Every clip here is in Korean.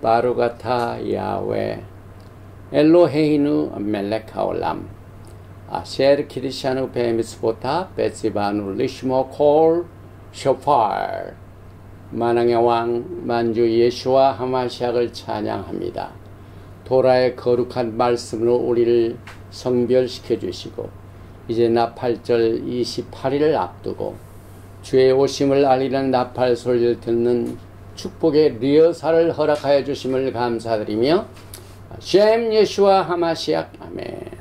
바루가타 야훼 엘로헤이누 멜렉 하올람 아셰르 키리샤누 베미스보타 베시바누 리시모 콜 쇼파르 만왕의 왕 만주 예수와 하마시약을 찬양합니다. 도라의 거룩한 말씀으로 우리를 성별시켜 주시고 이제 나팔절 28일을 앞두고 주의 오심을 알리는 나팔 소리를 듣는 축복의 리허설을 허락하여 주심을 감사드리며 셴 예수와 하마시약 아멘.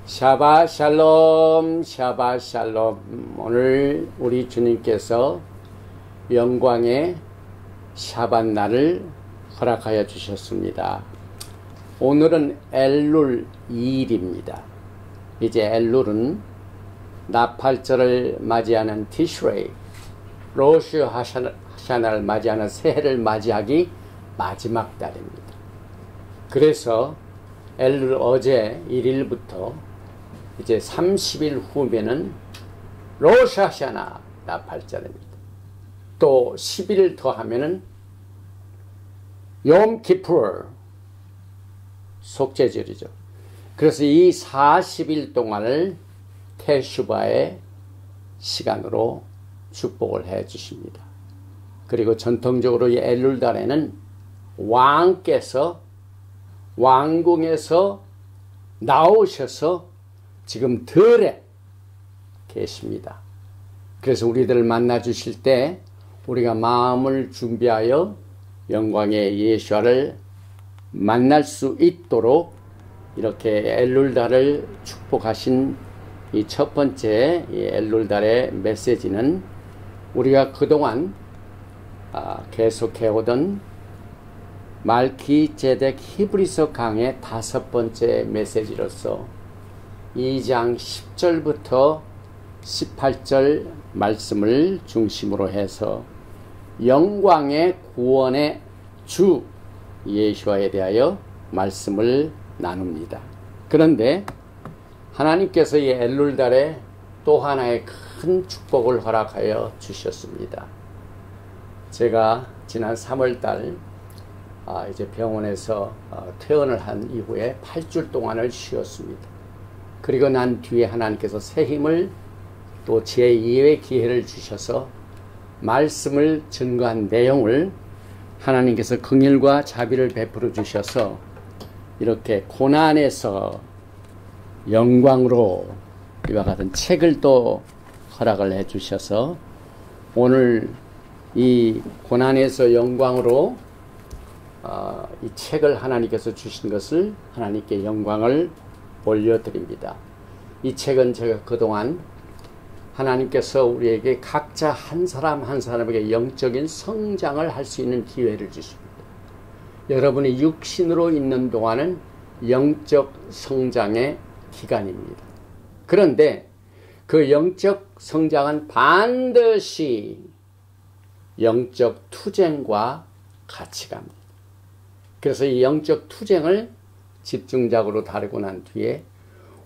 샤바 샬롬, 샤바 샬롬. 오늘 우리 주님께서 영광의 샤bat 날을 허락하여 주셨습니다. 오늘은 엘룰 2일입니다. 이제 엘룰은 나팔절을 맞이하는 티슈레이, 로슈 하샤나를 맞이하는 새해를 맞이하기 마지막 달입니다. 그래서 엘룰 어제 1일부터 이제 30일 후면은 로슈 하샤나 나팔절입니다. 또 10일 더 하면은 욤 키푸르 속죄절이죠. 그래서 이 40일 동안을 테슈바의 시간으로 축복을 해 주십니다. 그리고 전통적으로 이 엘룰달에는 왕께서 왕궁에서 나오셔서 지금 들에 계십니다. 그래서 우리들을 만나 주실 때 우리가 마음을 준비하여 영광의 예수와를 만날 수 있도록 이렇게 엘룰달을 축복하신 이 첫 번째 이 엘룰달의 메시지는 우리가 그동안 계속해오던 말키제덱 히브리서 강의 5번째 메시지로서 2장 10절부터 18절 말씀을 중심으로 해서 영광의 구원의 주 예수와에 대하여 말씀을 나눕니다. 그런데 하나님께서 이 엘룰달에 또 하나의 큰 축복을 허락하여 주셨습니다. 제가 지난 3월달 이제 병원에서 퇴원을 한 이후에 8주 동안을 쉬었습니다. 그리고 난 뒤에 하나님께서 새 힘을 또 제2의 기회를 주셔서 말씀을 증거한 내용을 하나님께서 긍휼과 자비를 베풀어 주셔서 이렇게 고난에서 영광으로 이와 같은 책을 또 허락을 해 주셔서 오늘 이 고난에서 영광으로 이 책을 하나님께서 주신 것을 하나님께 영광을 올려드립니다. 이 책은 제가 그동안 하나님께서 우리에게 각자 한 사람 한 사람에게 영적인 성장을 할 수 있는 기회를 주십니다. 여러분이 육신으로 있는 동안은 영적 성장의 기간입니다. 그런데 그 영적 성장은 반드시 영적 투쟁과 같이 갑니다. 그래서 이 영적 투쟁을 집중적으로 다루고 난 뒤에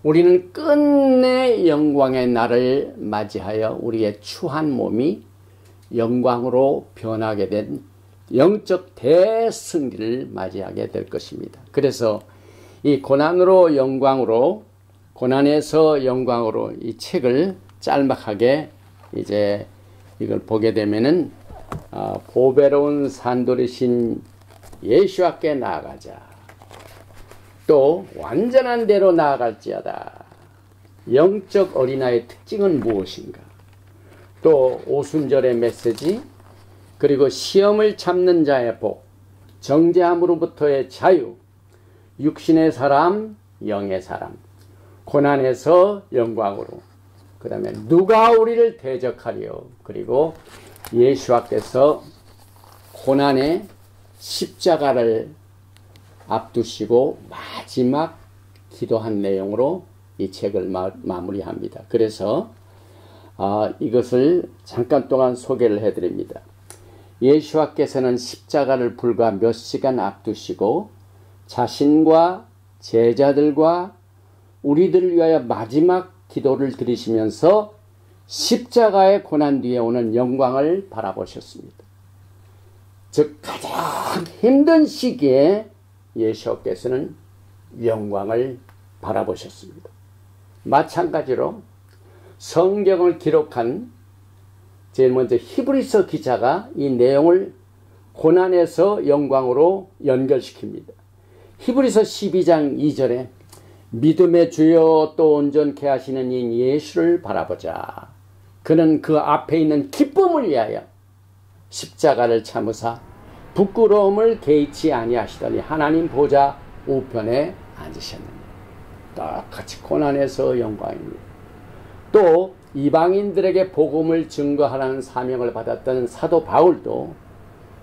우리는 끝내 영광의 날을 맞이하여 우리의 추한 몸이 영광으로 변하게 된 영적 대승리를 맞이하게 될 것입니다. 그래서 이 고난으로 영광으로, 고난에서 영광으로 이 책을 짤막하게 이제 이걸 보게 되면은 보배로운 산돌이신 예수께 나아가자. 또 완전한 대로 나아갈지어다. 영적 어린아이의 특징은 무엇인가? 또 오순절의 메시지 그리고 시험을 참는 자의 복, 정죄함으로부터의 자유, 육신의 사람, 영의 사람, 고난에서 영광으로, 그 다음에 누가 우리를 대적하리요. 그리고 예수께서 고난의 십자가를 앞두시고 마지막 기도한 내용으로 이 책을 마무리합니다. 그래서 이것을 잠깐 동안 소개를 해드립니다. 예수께서는 십자가를 불과 몇 시간 앞두시고 자신과 제자들과 우리들을 위하여 마지막 기도를 드리시면서 십자가의 고난 뒤에 오는 영광을 바라보셨습니다. 즉 가장 힘든 시기에 예수께서는 영광을 바라보셨습니다. 마찬가지로 성경을 기록한 제일 먼저 히브리서 기자가 이 내용을 고난에서 영광으로 연결시킵니다. 히브리서 12장 2절에 믿음의 주여 또 온전케 하시는 이 예수를 바라보자. 그는 그 앞에 있는 기쁨을 위하여 십자가를 참으사 부끄러움을 개의치 아니하시더니 하나님 보좌 우편에 앉으셨느니라. 똑같이 고난에서 영광입니다. 또 이방인들에게 복음을 증거하라는 사명을 받았던 사도 바울도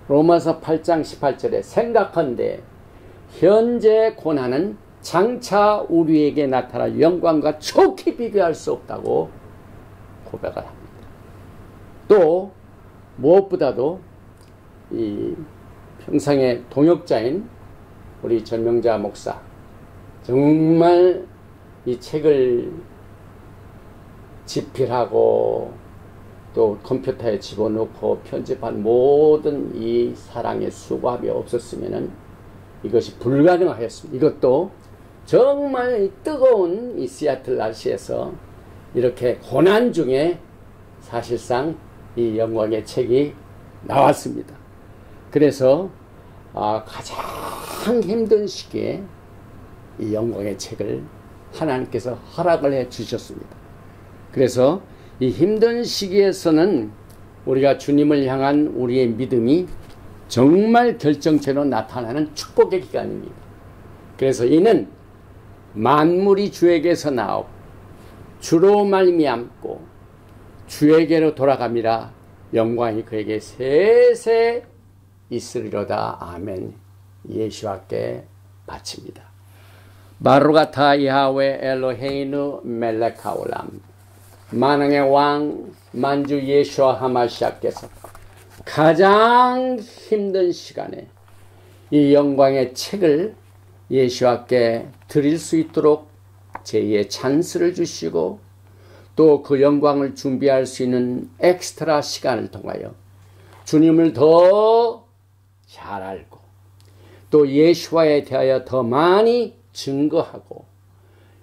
로마서 8장 18절에 생각한데 현재 고난은 장차 우리에게 나타날 영광과 좋게 비교할 수 없다고 고백을 합니다. 또 무엇보다도 이 평상의 동역자인 우리 전명자 목사, 정말 이 책을 집필하고 또 컴퓨터에 집어넣고 편집한 모든 이 사랑의 수고함이 없었으면 이것이 불가능하였습니다. 이것도 정말 뜨거운 이 시애틀 날씨에서 이렇게 고난 중에 사실상 이 영광의 책이 나왔습니다. 그래서 가장 힘든 시기에 이 영광의 책을 하나님께서 허락을 해 주셨습니다. 그래서 이 힘든 시기에서는 우리가 주님을 향한 우리의 믿음이 정말 결정체로 나타나는 축복의 기간입니다. 그래서 이는 만물이 주에게서 나오고 주로 말미암고 주에게로 돌아갑니다. 영광이 그에게 세세 있으리로다. 아멘. 예수께 바칩니다. 바루가타 야훼 엘로헤이누 멜렉 하올람. 만왕의 왕 만주 예수와 하마시아께서 가장 힘든 시간에 이 영광의 책을 예수께 드릴 수 있도록 제2의 찬스를 주시고 또 그 영광을 준비할 수 있는 엑스트라 시간을 통하여 주님을 더 잘 알고 또 예수와에 대하여 더 많이 증거하고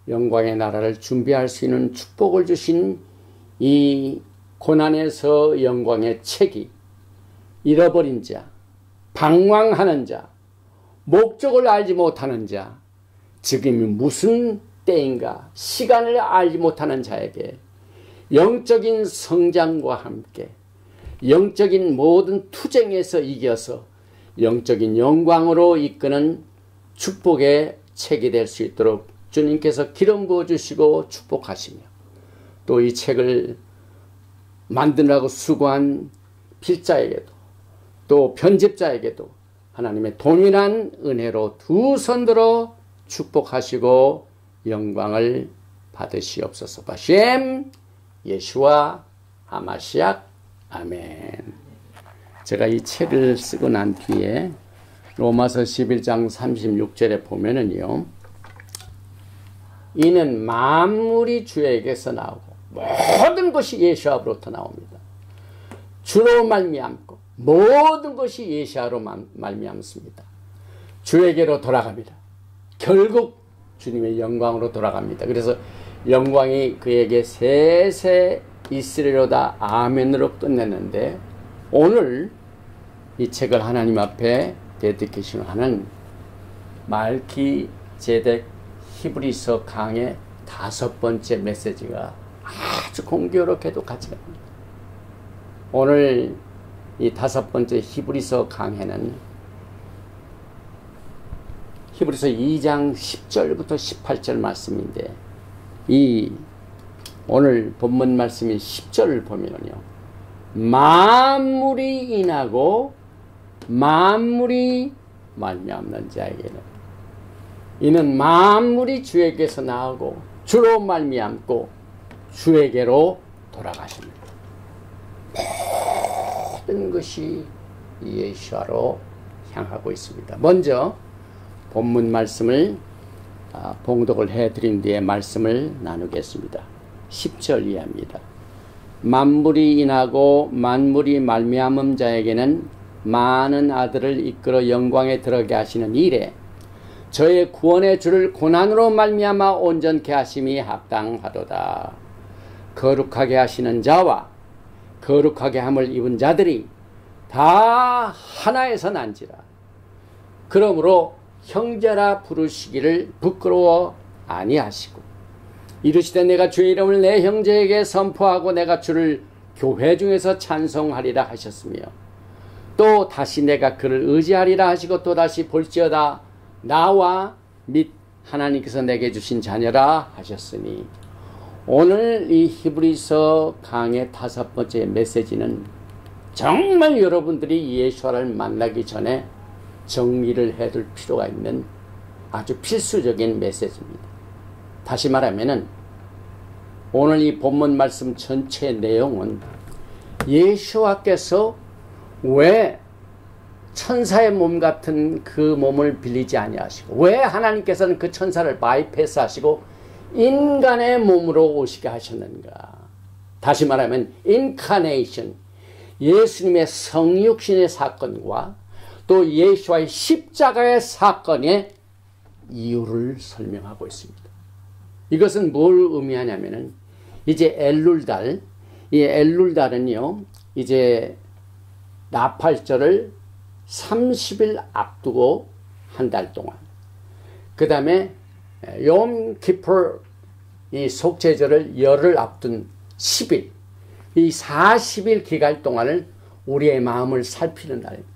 영광의 나라를 준비할 수 있는 축복을 주신 이 고난에서 영광의 책이 잃어버린 자, 방황하는 자, 목적을 알지 못하는 자, 지금이 무슨 때인가 시간을 알지 못하는 자에게 영적인 성장과 함께 영적인 모든 투쟁에서 이겨서 영적인 영광으로 이끄는 축복의 책이 될 수 있도록 주님께서 기름 부어주시고 축복하시며 또 이 책을 만드느라고 수고한 필자에게도 또 편집자에게도 하나님의 동일한 은혜로 두 손들어 축복하시고 영광을 받으시옵소서. 바셈 예수와 하마시악 아멘. 제가 이 책을 쓰고 난 뒤에 로마서 11장 36절에 보면은요, 이는 만물이 주에게서 나오고 모든 것이 예수 앞으로부터 나옵니다. 주로 말미암고 모든 것이 예수로 말미암습니다. 주에게로 돌아갑니다. 결국 주님의 영광으로 돌아갑니다. 그래서 영광이 그에게 세세 있으리로다 아멘으로 끝냈는데 오늘 이 책을 하나님 앞에 데디케이션하는 말기제덱 히브리서 강의 5번째 메시지가 아주 공교롭게도 같이 갑니다. 오늘 이 5번째 히브리서 강해는 히브리서 2장 10절부터 18절 말씀인데, 이 오늘 본문 말씀인 10절을 보면요, 만물이 인하고 만물이 말미암는 자에게는, 이는 만물이 주에게서 나오고 주로 말미암고 주에게로 돌아가십니다. 모든 것이 예수와로 향하고 있습니다. 먼저 본문 말씀을 봉독을 해드린 뒤에 말씀을 나누겠습니다. 10절 이하입니다. 만물이 인하고 만물이 말미암은 자에게는 많은 아들을 이끌어 영광에 들어가게 하시는 이래 저의 구원의 주를 고난으로 말미암아 온전케 하심이 합당하도다. 거룩하게 하시는 자와 거룩하게 함을 입은 자들이 다 하나에서 난지라. 그러므로 형제라 부르시기를 부끄러워 아니하시고 이르시되 내가 주의 이름을 내 형제에게 선포하고 내가 주를 교회 중에서 찬송하리라 하셨으며, 또 다시 내가 그를 의지하리라 하시고 또 다시 볼지어다 나와 및 하나님께서 내게 주신 자녀라 하셨으니, 오늘 이 히브리서 강의 5번째 메시지는 정말 여러분들이 예수와를 만나기 전에 정리를 해둘 필요가 있는 아주 필수적인 메시지입니다. 다시 말하면은 오늘 이 본문 말씀 전체 내용은 예수와께서 왜 천사의 몸 같은 그 몸을 빌리지 아니하시고, 왜 하나님께서는 그 천사를 바이패스하시고 인간의 몸으로 오시게 하셨는가. 다시 말하면 인카네이션, 예수님의 성육신의 사건과 또 예수와의 십자가의 사건의 이유를 설명하고 있습니다. 이것은 뭘 의미하냐면은 이제 엘룰달, 이 엘룰달은요 이제 나팔절을 30일 앞두고 한 달 동안, 그 다음에 욤 키퍼 이 속죄절을 열흘 앞둔 10일, 이 40일 기간 동안을 우리의 마음을 살피는 날입니다.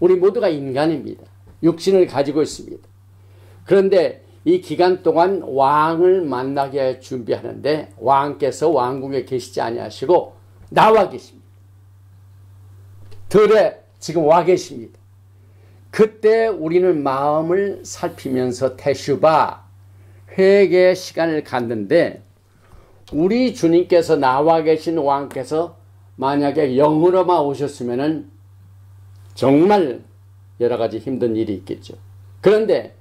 우리 모두가 인간입니다. 육신을 가지고 있습니다. 그런데 이 기간 동안 왕을 만나게 준비하는데 왕께서 왕궁에 계시지 아니하시고 나와 계십니다. 들에 지금 와 계십니다. 그때 우리는 마음을 살피면서 테슈바, 회개의 시간을 갖는데, 우리 주님께서 나와 계신 왕께서 만약에 영으로만 오셨으면은 정말 여러 가지 힘든 일이 있겠죠. 그런데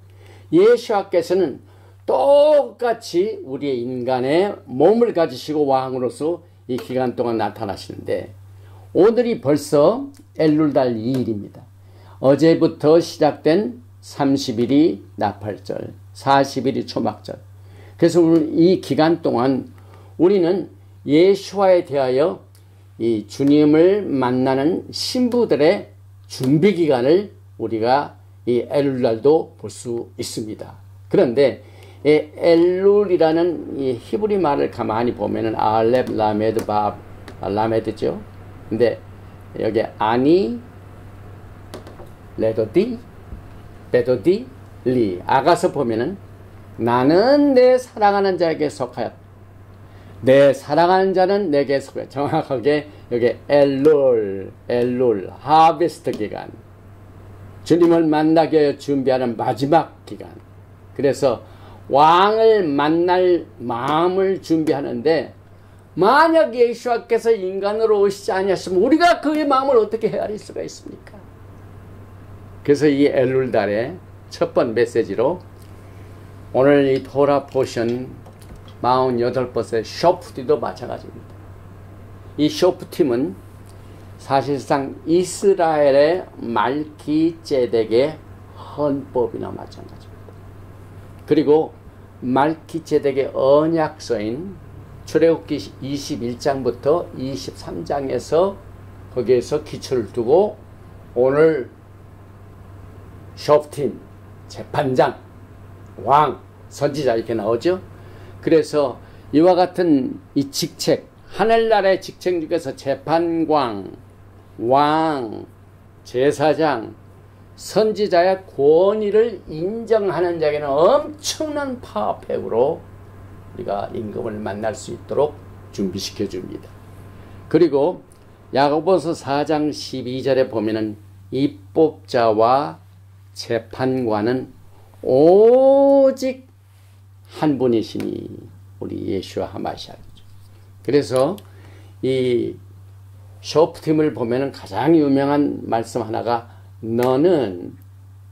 예수께서는 똑같이 우리의 인간의 몸을 가지시고 왕으로서 이 기간 동안 나타나시는데, 오늘이 벌써 엘룰달 2일입니다. 어제부터 시작된 30일이 나팔절, 40일이 초막절. 그래서 이 기간 동안 우리는 예수와에 대하여 이 주님을 만나는 신부들의 준비 기간을 우리가 이 엘룰날도 볼 수 있습니다. 그런데 이 엘룰이라는 이 히브리 말을 가만히 보면은 알렙, 라메드, 밥, 라메드죠. 근데 여기 아니, 레도디, 베도디, 리. 아가서 보면은 나는 내 사랑하는 자에게 속하였다. 내 사랑하는 자는 내게 속해. 정확하게 여기 엘룰, 하베스트 기간, 주님을 만나기 위해 준비하는 마지막 기간. 그래서 왕을 만날 마음을 준비하는데, 만약 예수께서 인간으로 오시지 아니하시면 우리가 그의 마음을 어떻게 헤아릴 수가 있습니까? 그래서 이 엘룰달의 첫 번 메시지로 오늘 이 토라 포션 48번의 쇼프티도 마찬가지입니다. 이 쇼프팀은 사실상 이스라엘의 말키제덱의 헌법이나 마찬가지입니다. 그리고 말키제덱의 언약서인 출애굽기 21장부터 23장에서 거기에서 기초를 두고 오늘 쇼프팀, 재판장, 왕, 선지자 이렇게 나오죠. 그래서 이와 같은 이 직책, 하늘나라의 직책 중에서 재판관, 왕, 제사장, 선지자의 권위를 인정하는 자에게는 엄청난 파워팩으로 우리가 임금을 만날 수 있도록 준비시켜 줍니다. 그리고 야고보서 4장 12절에 보면은 입법자와 재판관은 오직 한 분이시니 우리 예수와 하마시아죠. 그래서 이 쇼프팀을 보면은 가장 유명한 말씀 하나가 너는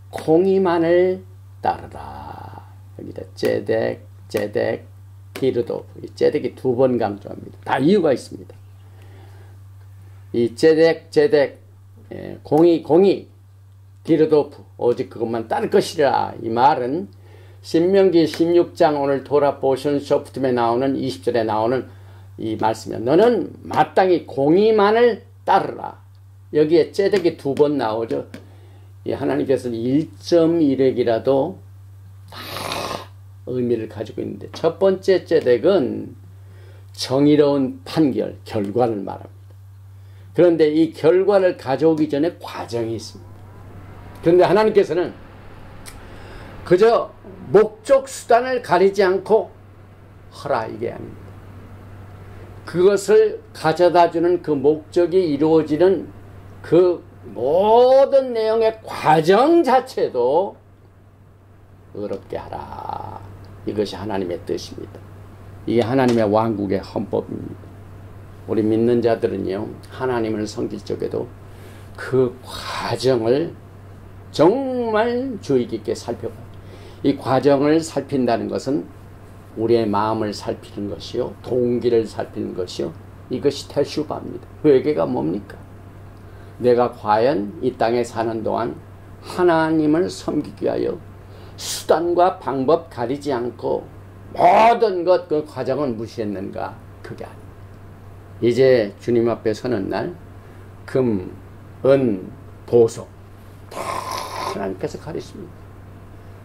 공의만을 따르라. 여기다 제덱, 히르도프. 제덱이 2번 강조합니다. 다 이유가 있습니다. 이 제덱, 공의, 히르도프. 오직 그것만 따를 것이라. 이 말은 신명기 16장 오늘 돌아보신 쇼프팀에 나오는 20절에 나오는 이 말씀이야. 너는 마땅히 공의만을 따르라. 여기에 제덱이 2번 나오죠. 이 하나님께서는 1.1핵이라도 다 의미를 가지고 있는데 첫 번째 제덱은 정의로운 판결, 결과를 말합니다. 그런데 이 결과를 가져오기 전에 과정이 있습니다. 그런데 하나님께서는 그저 목적 수단을 가리지 않고 하라 이게 아닙니다. 그것을 가져다주는 그 목적이 이루어지는 그 모든 내용의 과정 자체도 어렵게 하라. 이것이 하나님의 뜻입니다. 이게 하나님의 왕국의 헌법입니다. 우리 믿는 자들은요, 하나님을 섬길 적에도 그 과정을 정말 주의 깊게 살펴봐요. 이 과정을 살핀다는 것은 우리의 마음을 살피는 것이요, 동기를 살피는 것이요, 이것이 테슈바입니다. 회개가 뭡니까? 내가 과연 이 땅에 사는 동안 하나님을 섬기기 위하여 수단과 방법 가리지 않고 모든 것 그 과정을 무시했는가? 그게 아닙니다. 이제 주님 앞에 서는 날 금, 은, 보석 다 하나님께서 가리십니다.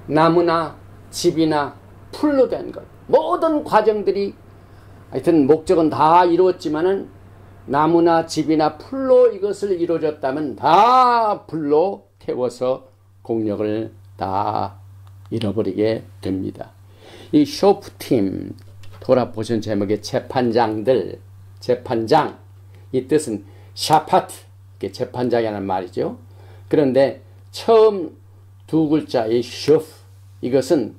나무나 집이나 풀로 된 것 모든 과정들이 하여튼 목적은 다 이루었지만은 나무나 집이나 풀로 이것을 이루어졌다면 다 불로 태워서 공력을 다 잃어버리게 됩니다. 이 쇼프팀 돌아보신 제목의 재판장들, 재판장 이 뜻은 샤파트, 이게 재판장이라는 말이죠. 그런데 처음 2글자 이 쇼프 이것은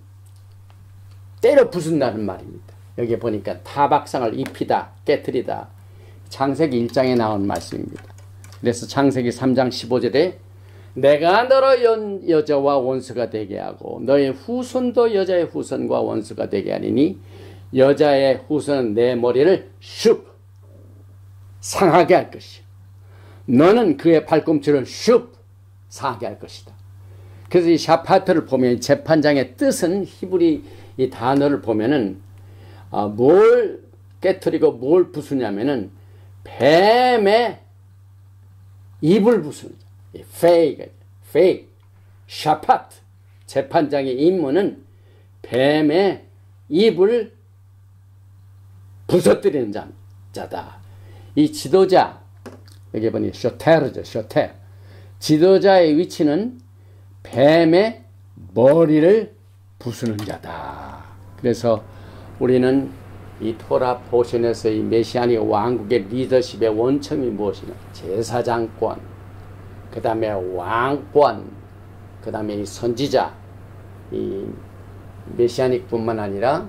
때려 부순다는 말입니다. 여기 보니까 타박상을 입히다, 깨뜨리다. 창세기 1장에 나온 말씀입니다. 그래서 창세기 3장 15절에 내가 너로 여자와 원수가 되게 하고 너의 후손도 여자의 후손과 원수가 되게 하리니 여자의 후손은 내 머리를 슉 상하게 할 것이요 너는 그의 발꿈치를 슉 상하게 할 것이다. 그래서 이 샤파트를 보면 재판장의 뜻은 히브리 이 단어를 보면은 뭘 깨뜨리고 뭘 부수냐면은 뱀의 입을 부수는 페이크, 샤파트 재판장의 임무는 뱀의 입을 부서뜨리는 자다. 이 지도자 여기 보니 쇼테르죠. 쇼테 지도자의 위치는 뱀의 머리를 부수는 자다. 그래서 우리는 이 토라 포션에서 이 메시아닉 왕국의 리더십의 원천이 무엇이냐? 제사장권, 그 다음에 왕권, 그 다음에 이 선지자, 이 메시아닉뿐만 아니라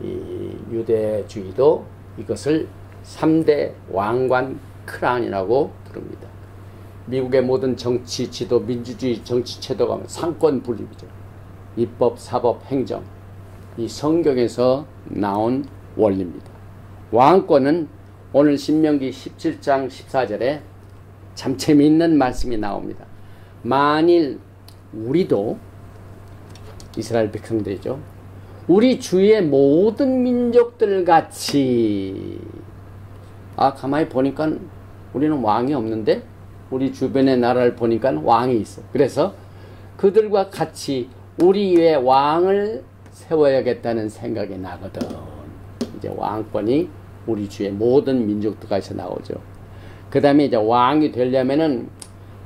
이 유대주의도 이것을 3대 왕관 크라운이라고 부릅니다. 미국의 모든 정치 지도, 민주주의 정치 제도가 상권 분립이죠. 입법, 사법, 행정. 이 성경에서 나온 원리입니다. 왕권은 오늘 신명기 17장 14절에 참 재미있는 말씀이 나옵니다. 만일 우리도 이스라엘 백성들이죠. 우리 주위의 모든 민족들 같이 가만히 보니까 우리는 왕이 없는데 우리 주변의 나라를 보니까 왕이 있어. 그래서 그들과 같이 우리 위에 왕을 세워야겠다는 생각이 나거든. 이제 왕권이 우리 주의 모든 민족들까지 나오죠. 그 다음에 이제 왕이 되려면은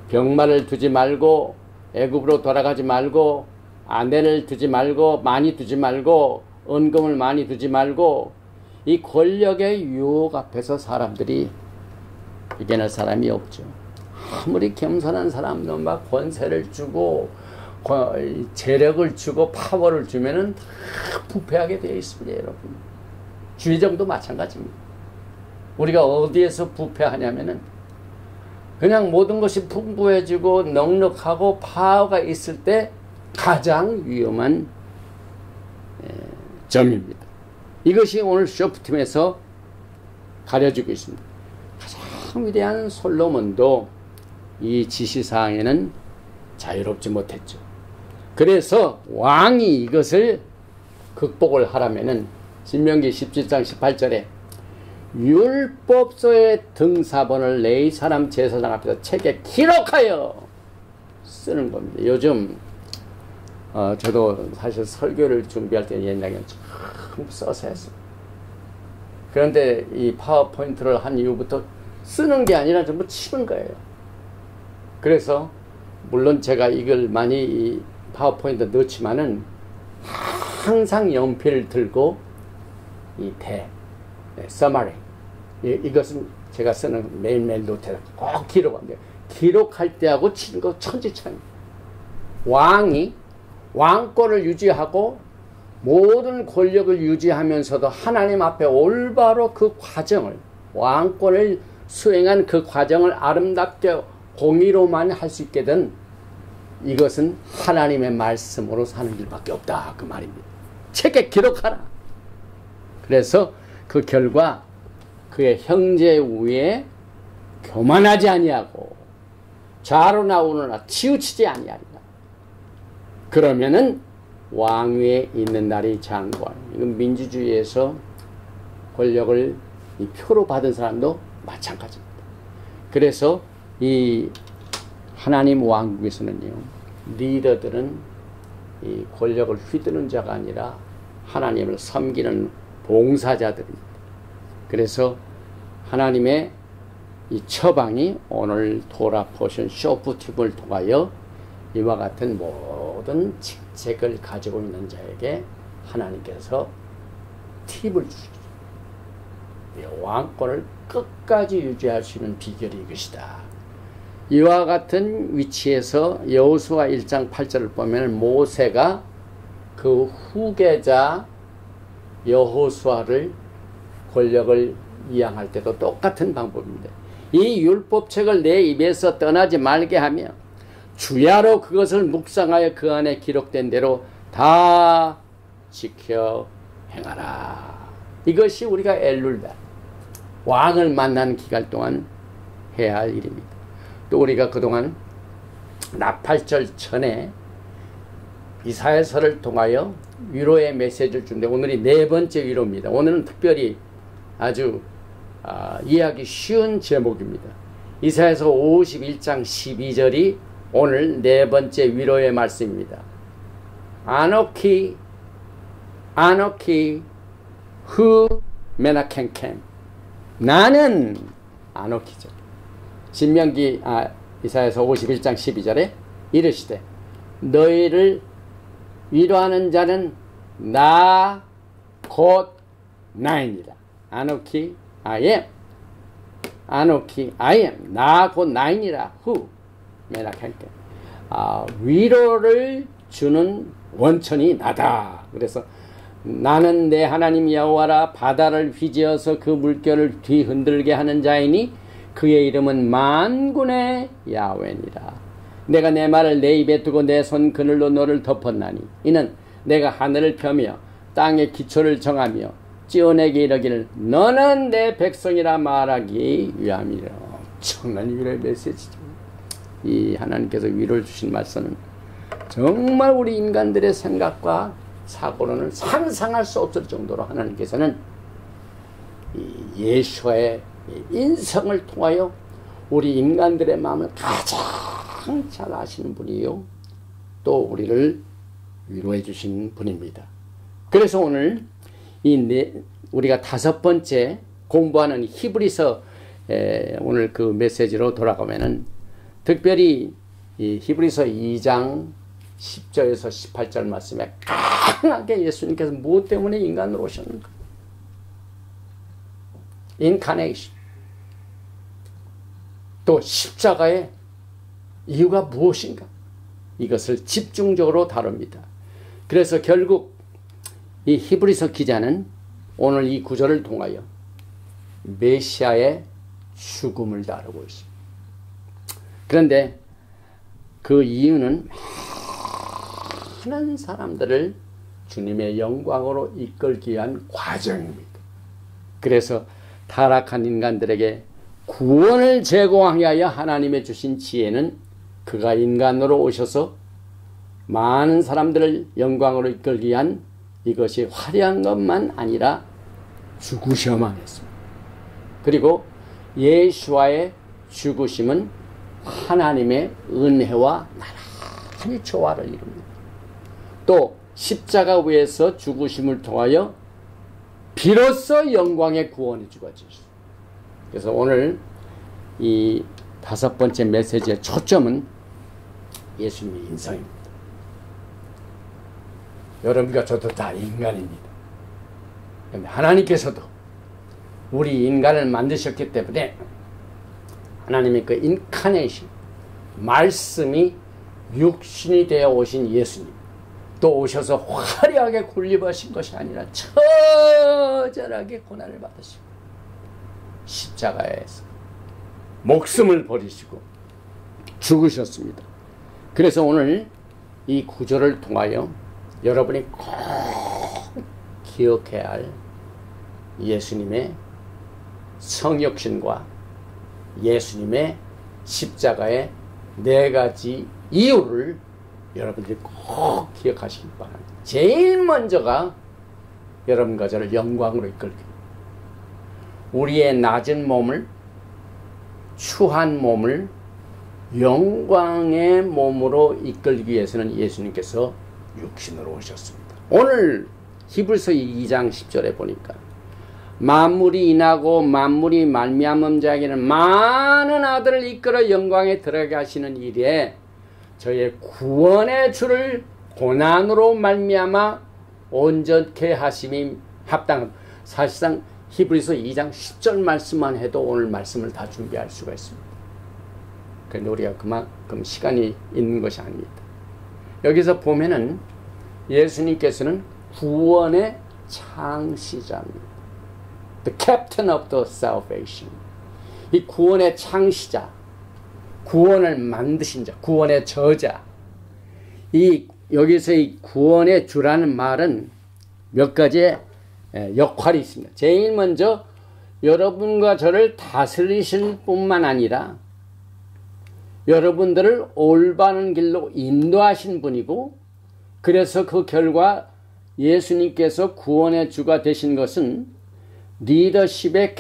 병마를 두지 말고 애굽으로 돌아가지 말고 아내를 두지 말고 많이 두지 말고 은금을 많이 두지 말고 이 권력의 유혹 앞에서 사람들이 이겨낼 사람이 없죠. 아무리 겸손한 사람도 막 권세를 주고 재력을 주고 파워를 주면은 다 부패하게 되어 있습니다, 여러분. 주의정도 마찬가지입니다. 우리가 어디에서 부패하냐면은 그냥 모든 것이 풍부해지고 넉넉하고 파워가 있을 때 가장 위험한 점입니다. 이것이 오늘 쇼프팀에서 가려지고 있습니다. 가장 위대한 솔로몬도 이 지시사항에는 자유롭지 못했죠. 그래서 왕이 이것을 극복을 하려면은 신명기 17장 18절에 율법서의 등사본을 레위 사람 제사장 앞에서 책에 기록하여 쓰는 겁니다. 요즘 저도 사실 설교를 준비할 때 옛날에 참 써서 했어요. 그런데 이 파워포인트를 한 이후부터 쓰는 게 아니라 전부 치는 거예요. 그래서 물론 제가 이걸 많이 이 파워포인트 넣지만은 항상 연필을 들고 이 서머리 이것은 제가 쓰는 매일매일 노트에 꼭 기록합니다. 기록할 때하고 치는 거 천지차입니다. 왕이 왕권을 유지하고 모든 권력을 유지하면서도 하나님 앞에 올바로 그 과정을 왕권을 수행한 그 과정을 아름답게 공의로만 할 수 있게 된 이것은 하나님의 말씀으로 사는 길밖에 없다 그 말입니다. 책에 기록하라. 그래서 그 결과 그의 형제 위에 교만하지 아니하고 좌로나 우로나 치우치지 아니하리라. 그러면은 왕위에 있는 날이 장관. 이건 민주주의에서 권력을 이 표로 받은 사람도 마찬가지입니다. 그래서 이 하나님 왕국에서는요, 리더들은 이 권력을 휘두르는 자가 아니라 하나님을 섬기는 봉사자들입니다. 그래서 하나님의 이 처방이 오늘 토라 포션 쇼프팁을 통하여 이와 같은 모든 직책을 가지고 있는 자에게 하나님께서 팁을 주시죠. 왕권을 끝까지 유지할 수 있는 비결이 이것이다. 이와 같은 위치에서 여호수아 1장 8절을 보면 모세가 그 후계자 여호수아를 권력을 이양할 때도 똑같은 방법입니다. 이 율법책을 내 입에서 떠나지 말게 하며 주야로 그것을 묵상하여 그 안에 기록된 대로 다 지켜 행하라. 이것이 우리가 엘룰달 왕을 만나는 기간 동안 해야 할 일입니다. 또 우리가 그동안 나팔절 전에 이사야서를 통하여 위로의 메시지를 주는데 오늘이 네 번째 위로입니다. 오늘은 특별히 아주 이해하기 쉬운 제목입니다. 이사야서 51장 12절이 오늘 네 번째 위로의 말씀입니다. 아노키 후 메나켄켄 나는 아노키죠. 신명기 이사야서 51장 12절에 이르시되 너희를 위로하는 자는 나 곧 나이니라. 아노키 I am 나 곧 나이니라. 후 메나켄켄 위로를 주는 원천이 나다. 그래서 나는 내 하나님 여호와라. 바다를 휘저어서 그 물결을 뒤흔들게 하는 자이니 그의 이름은 만군의 야훼니라. 내가 내 말을 내 입에 두고 내 손 그늘로 너를 덮었나니 이는 내가 하늘을 펴며 땅의 기초를 정하며 찌어내게 이르기를 너는 내 백성이라 말하기 위함이라. 엄청난 위로의 메시지죠. 이 하나님께서 위로를 주신 말씀은 정말 우리 인간들의 생각과 사고로는 상상할 수 없을 정도로 하나님께서는 이 예수의 인성을 통하여 우리 인간들의 마음을 가장 잘 아시는 분이요 또 우리를 위로해 주신 분입니다. 그래서 오늘 우리가 다섯 번째 공부하는 히브리서 오늘 그 메시지로 돌아가면은 특별히 이 히브리서 2장 10절에서 18절 말씀에 강하게 예수님께서 무엇 때문에 인간으로 오셨는가? 인카네이션. 또 십자가의 이유가 무엇인가? 이것을 집중적으로 다룹니다. 그래서 결국 이 히브리서 기자는 오늘 이 구절을 통하여 메시아의 죽음을 다루고 있습니다. 그런데 그 이유는 많은 사람들을 주님의 영광으로 이끌기 위한 과정입니다. 그래서 타락한 인간들에게 구원을 제공하기 위하여 하나님의 주신 지혜는 그가 인간으로 오셔서 많은 사람들을 영광으로 이끌기 위한 이것이 화려한 것만 아니라 죽으셔야만 했습니다. 그리고 예수와의 죽으심은 하나님의 은혜와 나란히 조화를 이룹니다. 또 십자가 위에서 죽으심을 통하여 비로소 영광의 구원이 주어지셨습니다. 그래서 오늘 이 5번째 메시지의 초점은 예수님의 인성입니다. 여러분과 저도 다 인간입니다. 그런데 하나님께서도 우리 인간을 만드셨기 때문에 하나님의 그 인카네이션, 말씀이 육신이 되어 오신 예수님, 또 오셔서 화려하게 군림하신 것이 아니라 처절하게 고난을 받으시고 십자가에서 목숨을 버리시고 죽으셨습니다. 그래서 오늘 이 구절을 통하여 여러분이 꼭 기억해야 할 예수님의 성육신과 예수님의 십자가의 4가지 이유를 여러분들이 꼭 기억하시기 바랍니다. 제일 먼저가 여러분과 저를 영광으로 이끌기, 우리의 낮은 몸을, 추한 몸을 영광의 몸으로 이끌기 위해서는 예수님께서 육신으로 오셨습니다. 오늘 히브리서 2장 10절에 보니까 만물이 인하고 만물이 말미암은 자에게는 많은 아들을 이끌어 영광에 들어가게 하시는 일에 저의 구원의 주를 고난으로 말미암아 온전케 하심이 합당한, 사실상 히브리서 2장 10절 말씀만 해도 오늘 말씀을 다 준비할 수가 있습니다. 그런데 우리가 그만큼 시간이 있는 것이 아닙니다. 여기서 보면은 예수님께서는 구원의 창시자입니다. The captain of the salvation. 이 구원의 창시자, 구원을 만드신 자, 구원의 저자. 여기서 이 구원의 주라는 말은 몇 가지의 역할이 있습니다. 제일 먼저 여러분과 저를 다스리실 뿐만 아니라 여러분들을 올바른 길로 인도하신 분이고, 그래서 그 결과 예수님께서 구원의 주가 되신 것은 리더십의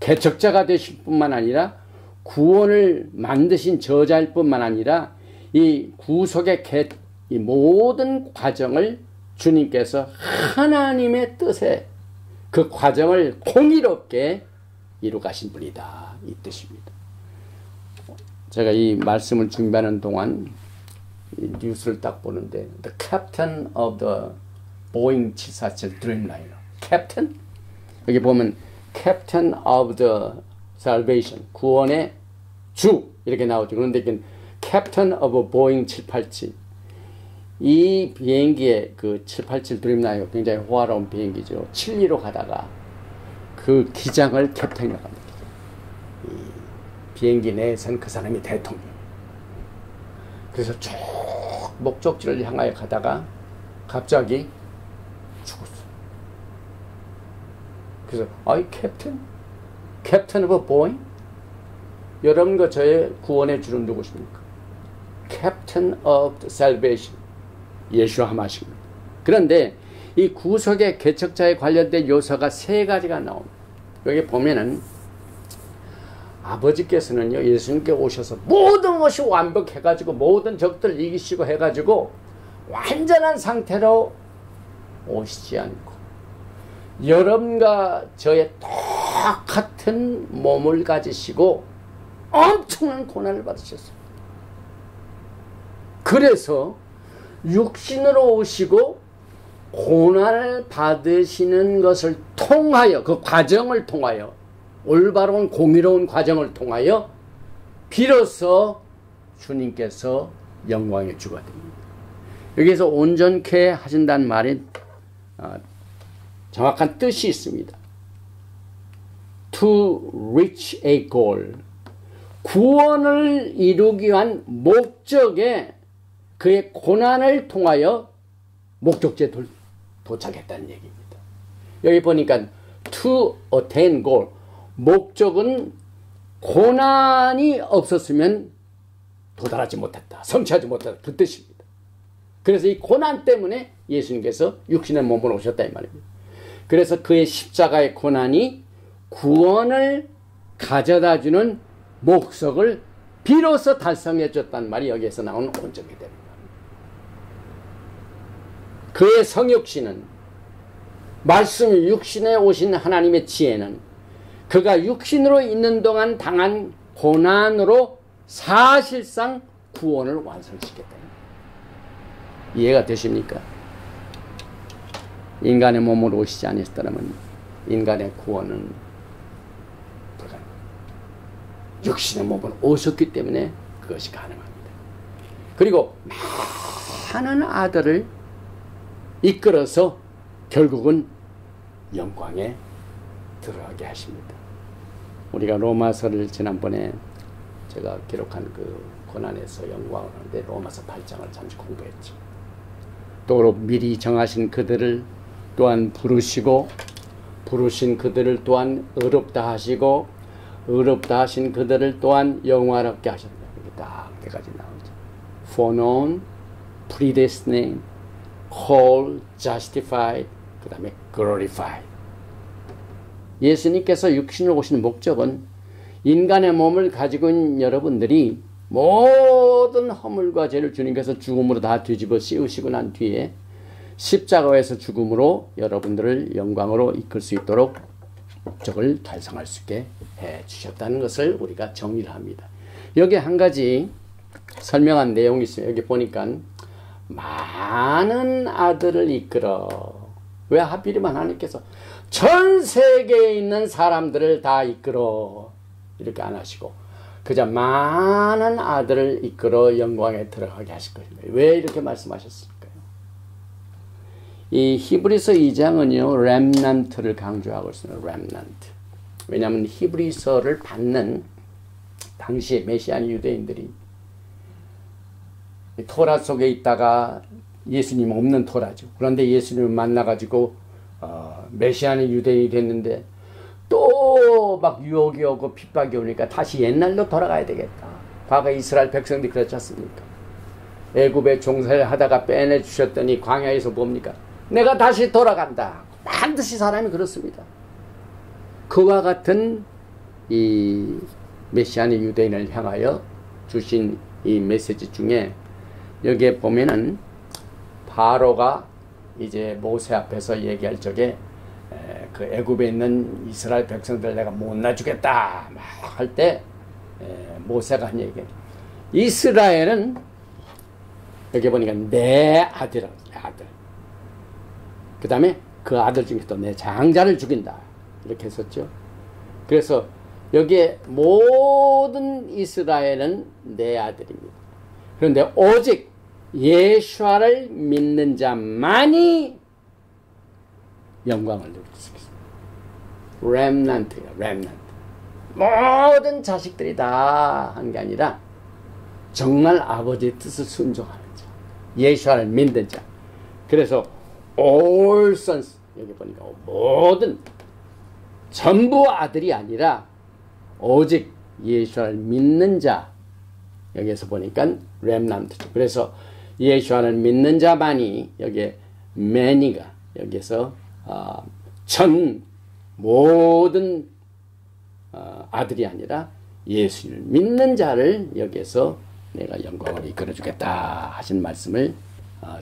개척자가 되실 뿐만 아니라 구원을 만드신 저자일 뿐만 아니라 이 구속의 이 모든 과정을 주님께서 하나님의 뜻에 그 과정을 공의롭게 이루가신 분이다, 이 뜻입니다. 제가 이 말씀을 준비하는 동안 이 뉴스를 딱 보는데 The Captain of the Boeing 747 Dreamliner. Captain? 여기 보면 Captain of the Salvation, 구원의 주 이렇게 나오죠. 그런데 이게 Captain of a Boeing 787. 이 비행기의 그 787 드림라이너 굉장히 호화로운 비행기죠. 7리로 가다가 그 기장을 캡틴이라고 합니다. 이 비행기 내에선 그 사람이 대통령. 그래서 쭉 목적지를 향하여 가다가 갑자기 죽었어. 그래서 아이 캡틴 오브 보잉? 여러분과 저의 구원의 주는 누구십니까? Captain of the Salvation, 예수와 하마십니다. 그런데 이 구속의 개척자에 관련된 요소가 3가지가 나옵니다. 여기 보면은 아버지께서는요, 예수님께 오셔서 모든 것이 완벽해가지고 모든 적들을 이기시고 해가지고 완전한 상태로 오시지 않고 여러분과 저의 똑같은 몸을 가지시고 엄청난 고난을 받으셨어요. 그래서 육신으로 오시고 고난을 받으시는 것을 통하여, 그 과정을 통하여, 올바른 공의로운 과정을 통하여 비로소 주님께서 영광의 주가 됩니다. 여기서 온전케 하신다는 말이 정확한 뜻이 있습니다. To reach a goal. 구원을 이루기 위한 목적에 그의 고난을 통하여 목적지에 도착했다는 얘기입니다. 여기 보니까 to attain goal. 목적은 고난이 없었으면 도달하지 못했다. 성취하지 못했다. 그 뜻입니다. 그래서 이 고난 때문에 예수님께서 육신의 몸으로 오셨다 이 말입니다. 그래서 그의 십자가의 고난이 구원을 가져다주는 목적을 비로소 달성해 줬다는 말이 여기에서 나오는 온전히 됩니다. 그의 성육신은, 말씀이 육신에 오신 하나님의 지혜는 그가 육신으로 있는 동안 당한 고난으로 사실상 구원을 완성시켰다. 이해가 되십니까? 인간의 몸으로 오시지 않으셨다면 인간의 구원은 불가능합니다. 육신의 몸으로 오셨기 때문에 그것이 가능합니다. 그리고 많은 아들을 이끌어서 결국은 영광에 들어가게 하십니다. 우리가 로마서를 지난번에 제가 기록한 그 고난에서 영광을 하는데 로마서 8장을 잠시 공부했죠. 또 미리 정하신 그들을 또한 부르시고 부르신 그들을 또한 의롭다 하시고 의롭다 하신 그들을 또한 영화롭게 하셨다. 이게 딱 때까지 나오죠. Foreknown, predestined, called, justified, 그 다음에 glorified. 예수님께서 육신으로 오신 목적은 인간의 몸을 가지고 있는 여러분들이 모든 허물과 죄를 주님께서 죽음으로 다 뒤집어 씌우시고 난 뒤에 십자가에서 죽음으로 여러분들을 영광으로 이끌 수 있도록 목적을 달성할 수 있게 해주셨다는 것을 우리가 정리를 합니다. 여기 한 가지 설명한 내용이 있어요. 여기 보니까 많은 아들을 이끌어. 왜 하필이면 하나님께서 전 세계에 있는 사람들을 다 이끌어 이렇게 안 하시고 그저 많은 아들을 이끌어 영광에 들어가게 하실 것입니다. 왜 이렇게 말씀하셨을까요? 이 히브리서 2장은요 렘넌트를 강조하고 있습니다. 렘넌트. 왜냐하면 히브리서를 받는 당시에 메시안 유대인들이 토라 속에 있다가 예수님 없는 토라죠. 그런데 예수님을 만나가지고 메시아는 유대인이 됐는데 또 막 유혹이 오고 핍박이 오니까 다시 옛날로 돌아가야 되겠다. 과거 이스라엘 백성들이 그렇지 않습니까? 애굽에 종살이를 하다가 빼내 주셨더니 광야에서 뭡니까? 내가 다시 돌아간다. 반드시 사람이 그렇습니다. 그와 같은 이 메시아의 유대인을 향하여 주신 이 메시지 중에 여기에 보면은 바로가 이제 모세 앞에서 얘기할 적에 그 애굽에 있는 이스라엘 백성들 내가 못 놔주겠다 할 때 모세가 한 얘기 이스라엘은 여기 보니까 내 아들 그 다음에 그 아들 중에서 내 장자를 죽인다 이렇게 했었죠. 그래서 여기에 모든 이스라엘은 내 아들입니다. 그런데 오직 예수아를 믿는 자만이 영광을 누릴 수 있습니다. 렘넌트예요. 렘넌트. 모든 자식들이 다 한 게 아니라 정말 아버지의 뜻을 순종하는 자. 예수아를 믿는 자. 그래서 all sons 여기 보니까 모든 전부 아들이 아니라 오직 예수아를 믿는 자. 여기에서 보니까 렘넌트죠. 그래서 예수아를 믿는 자만이 여기에 many가 여기에서 전 모든 아들이 아니라 예수를 믿는 자를 여기에서 내가 영광을 이끌어주겠다 하신 말씀을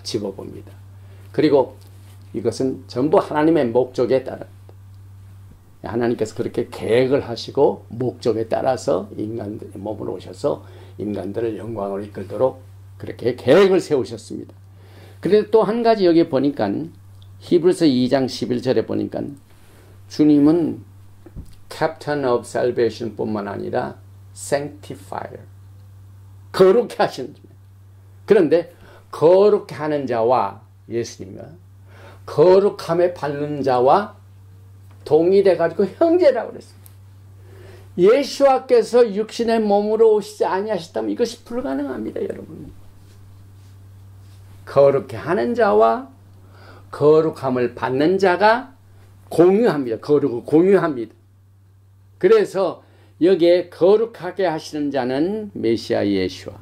집어봅니다. 그리고 이것은 전부 하나님의 목적에 따릅니다. 하나님께서 그렇게 계획을 하시고 목적에 따라서 인간들의 몸으로 오셔서 인간들을 영광으로 이끌도록 그렇게 계획을 세우셨습니다. 그런데 또 한 가지 여기 보니까 히브리서 2장 11절에 보니까 주님은 Captain of Salvation 뿐만 아니라 Sanctifier, 거룩해 하시는 분. 그런데 거룩해 하는 자와 예수님과 거룩함에 받는 자와 동일해 가지고 형제라고 그랬습니다. 예수와께서 육신의 몸으로 오시지 아니하셨다면 이것이 불가능합니다, 여러분. 거룩해 하는 자와 거룩함을 받는 자가 공유합니다. 거룩을 공유합니다. 그래서 여기에 거룩하게 하시는 자는 메시아 예수와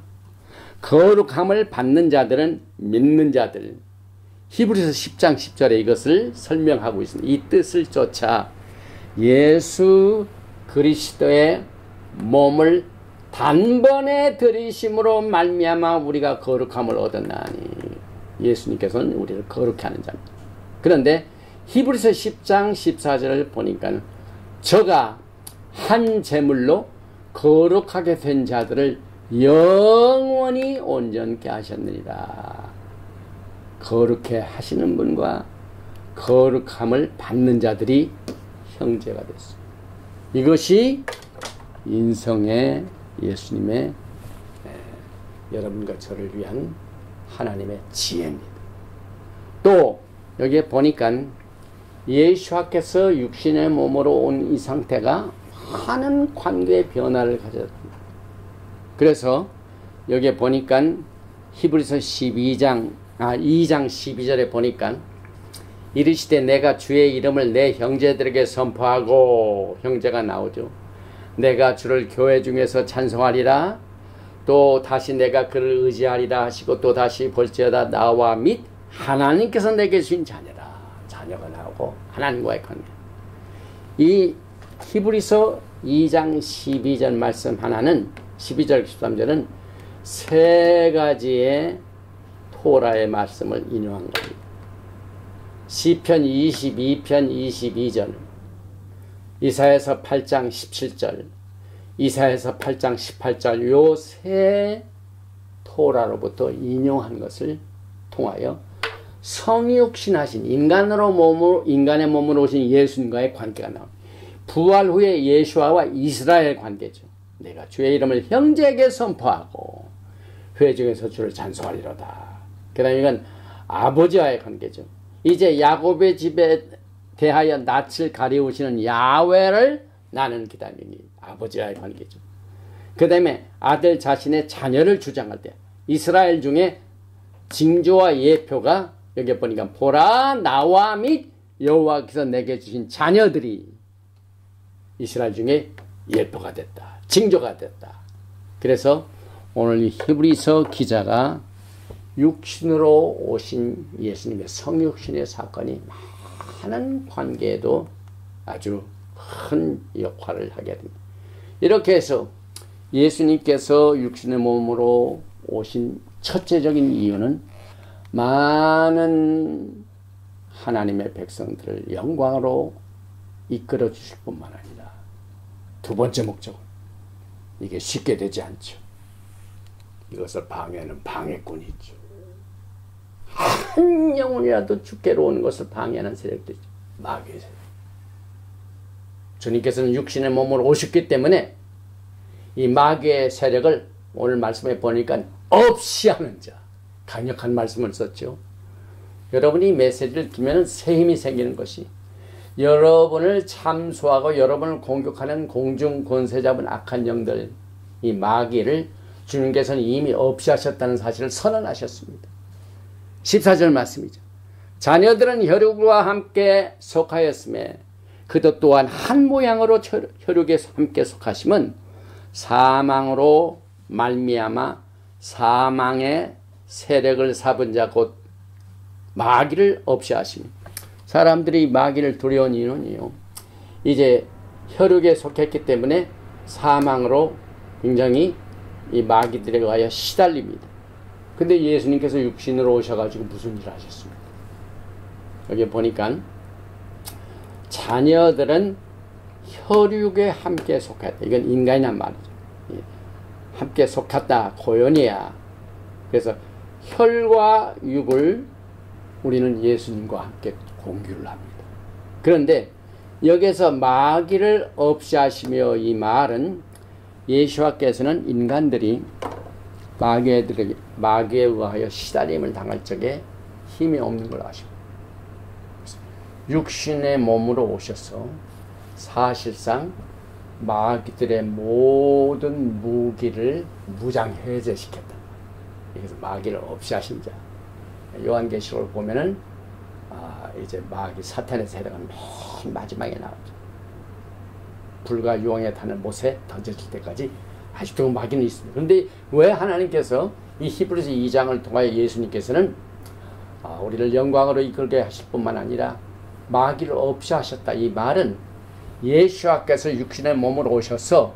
거룩함을 받는 자들은 믿는 자들. 히브리서 10장 10절에 이것을 설명하고 있습니다. 이 뜻을 쫓아 예수 그리스도의 몸을 단번에 들이심으로 말미암아 우리가 거룩함을 얻었나니. 예수님께서는 우리를 거룩해 하는 자입니다. 그런데 히브리서 10장 14절을 보니까 저가 한 제물로 거룩하게 된 자들을 영원히 온전케 하셨느니라. 거룩해 하시는 분과 거룩함을 받는 자들이 형제가 됐습니다. 이것이 인성의 예수님의 여러분과 저를 위한 하나님의 지혜입니다. 또 여기에 보니까 예수께서 육신의 몸으로 온 이 상태가 많은 관계의 변화를 가졌습니다. 그래서 여기에 보니까 히브리서 2장 12절에 보니까 이르시되 내가 주의 이름을 내 형제들에게 선포하고, 형제가 나오죠. 내가 주를 교회 중에서 찬송하리라. 또 다시 내가 그를 의지하리라 하시고 또 다시 볼지어다 나와 및 하나님께서 내게 주신 자녀라. 자녀가 나오고 하나님과의 관계. 이 히브리서 2장 12절 말씀 하나는 12절 13절은 세 가지의 토라의 말씀을 인용한 겁니다. 시편 22편 22절, 이사야서 8장 17절, 이사야서 8장 18절 요 세 토라로부터 인용한 것을 통하여 성육신하신 인간의 몸으로 오신 예수님과의 관계가 나옵니다. 부활 후에 예수와 이스라엘 관계죠. 내가 주의 이름을 형제에게 선포하고 회중에서 주를 찬송하리로다. 그 다음에 이건 아버지와의 관계죠. 이제 야곱의 집에 대하여 낯을 가리우시는 야훼를 나는 기다리니, 아버지와의 관계죠. 그 다음에 아들 자신의 자녀를 주장할 때 이스라엘 중에 징조와 예표가 여기 보니까 보라 나와 및 여호와께서 내게 주신 자녀들이 이스라엘 중에 예표가 됐다, 징조가 됐다. 그래서 오늘 히브리서 기자가 육신으로 오신 예수님의 성육신의 사건이 많은 관계에도 아주 큰 역할을 하게 됩니다. 이렇게 해서 예수님께서 육신의 몸으로 오신 첫째적인 이유는 많은 하나님의 백성들을 영광으로 이끌어 주실 뿐만 아니라 두 번째 목적은 이게 쉽게 되지 않죠. 이것을 방해하는 방해꾼이 있죠. 한 영혼이라도 주께로 오는 것을 방해하는 세력들이 있죠. 마귀의 세력. 주님께서는 육신의 몸으로 오셨기 때문에 이 마귀의 세력을 오늘 말씀에 보니까 없이 하는 자, 강력한 말씀을 썼죠. 여러분이 이 메시지를 들으면 새 힘이 생기는 것이, 여러분을 참수하고 여러분을 공격하는 공중 권세 잡은 악한 영들, 이 마귀를 주님께서는 이미 없이 하셨다는 사실을 선언하셨습니다. 14절 말씀이죠. 자녀들은 혈육과 함께 속하였음에 그도 또한 한 모양으로 혈육에 함께 속하심은 사망으로 말미암아 사망의 세력을 잡은 자 곧 마귀를 없이 하십니다. 사람들이 마귀를 두려운 이유는요, 이제 혈육에 속했기 때문에 사망으로 굉장히 이 마귀들에 의하여 시달립니다. 근데 예수님께서 육신으로 오셔가지고 무슨 일을 하셨습니까? 여기 보니까 자녀들은 혈육에 함께 속했다. 이건 인간이란 말이죠. 함께 속했다. 고연이야. 그래서 혈과 육을 우리는 예수님과 함께 공유를 합니다. 그런데 여기서 마귀를 없이 하시며 이 말은 예수와께서는 인간들이 마귀에 의하여 시달림을 당할 적에 힘이 없는 걸 아십니다. 육신의 몸으로 오셔서 사실상 마귀들의 모든 무기를 무장해제시켰다. 그래서 마귀를 없이 하신 자. 요한계시록을 보면은 이제 마귀 사탄의 세력은 맨 마지막에 나오죠. 불과 유황에 타는 못에 던져질 때까지 아직도 마귀는 있습니다. 그런데 왜 하나님께서 이 히브리서 2장을 통하여 예수님께서는 우리를 영광으로 이끌게 하실 뿐만 아니라 마귀를 없이 하셨다. 이 말은 예수와께서 육신의 몸으로 오셔서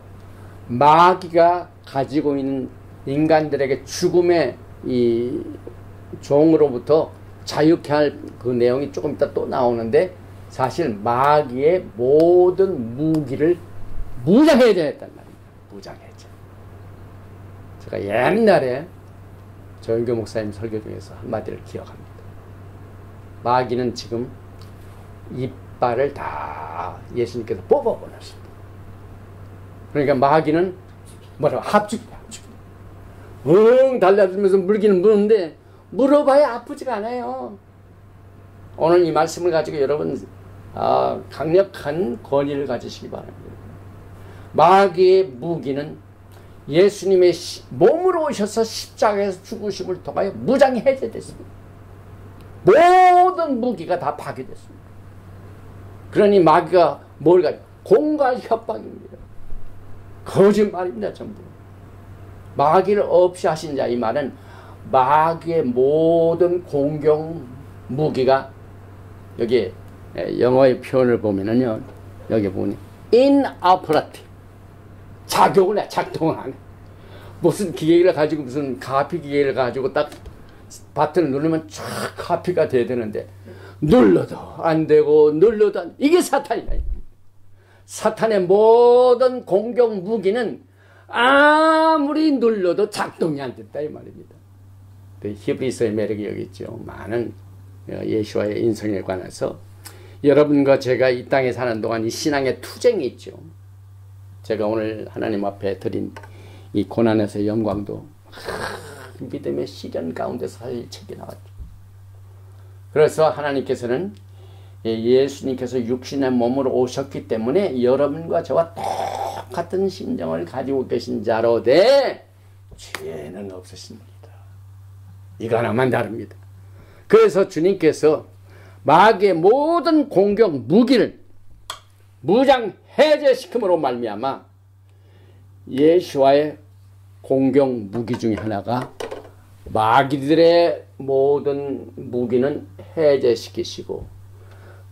마귀가 가지고 있는 인간들에게 죽음의 이 종으로부터 자유케 할 그 내용이 조금 이따 또 나오는데 사실 마귀의 모든 무기를 무장해제야 했단 말입니다. 무장해제. 제가 옛날에 조영교 목사님 설교 중에서 한마디를 기억합니다. 마귀는 지금 이빨을 다 예수님께서 뽑아버렸습니다. 그러니까 마귀는 뭐라고 합죽이야. 달려들면서 물기는 무는데 물어봐야 아프지가 않아요. 오늘 이 말씀을 가지고 여러분 강력한 권위를 가지시기 바랍니다. 마귀의 무기는 예수님의 몸으로 오셔서 십자가에서 죽으심을 통하여 무장해제됐습니다. 모든 무기가 다 파괴됐습니다. 그러니 마귀가 뭘 가지고 공갈 협박입니다. 거짓말입니다. 전부. 마귀를 없이 하신 자, 이 말은 마귀의 모든 공격 무기가 여기 영어의 표현을 보면은요, 여기 보니 inoperative, 작용을 해, 작동을 안 해. 무슨 기계를 가지고 무슨 카피 기계를 가지고 딱 버튼을 누르면 쫙 카피가 돼야 되는데 눌러도 안 되고 눌러도 안 돼. 이게 사탄이다. 사탄의 모든 공격 무기는 아무리 눌러도 작동이 안 된다 이 말입니다. 히브리서의 매력이 여기 있죠. 많은 예수와의 인성에 관해서 여러분과 제가 이 땅에 사는 동안 이 신앙의 투쟁이 있죠. 제가 오늘 하나님 앞에 드린 이 고난에서의 영광도 믿음의 시련 가운데서 사실 책이 나왔죠. 그래서 하나님께서는 예수님께서 육신의 몸으로 오셨기 때문에 여러분과 저와 똑같은 심정을 가지고 계신 자로되 죄는 없으십니다. 이거 하나만 다릅니다. 그래서 주님께서 마귀의 모든 공격 무기를 무장 해제시킴으로 말미암아 예수와의 공격 무기 중에 하나가 마귀들의 모든 무기는 해제시키시고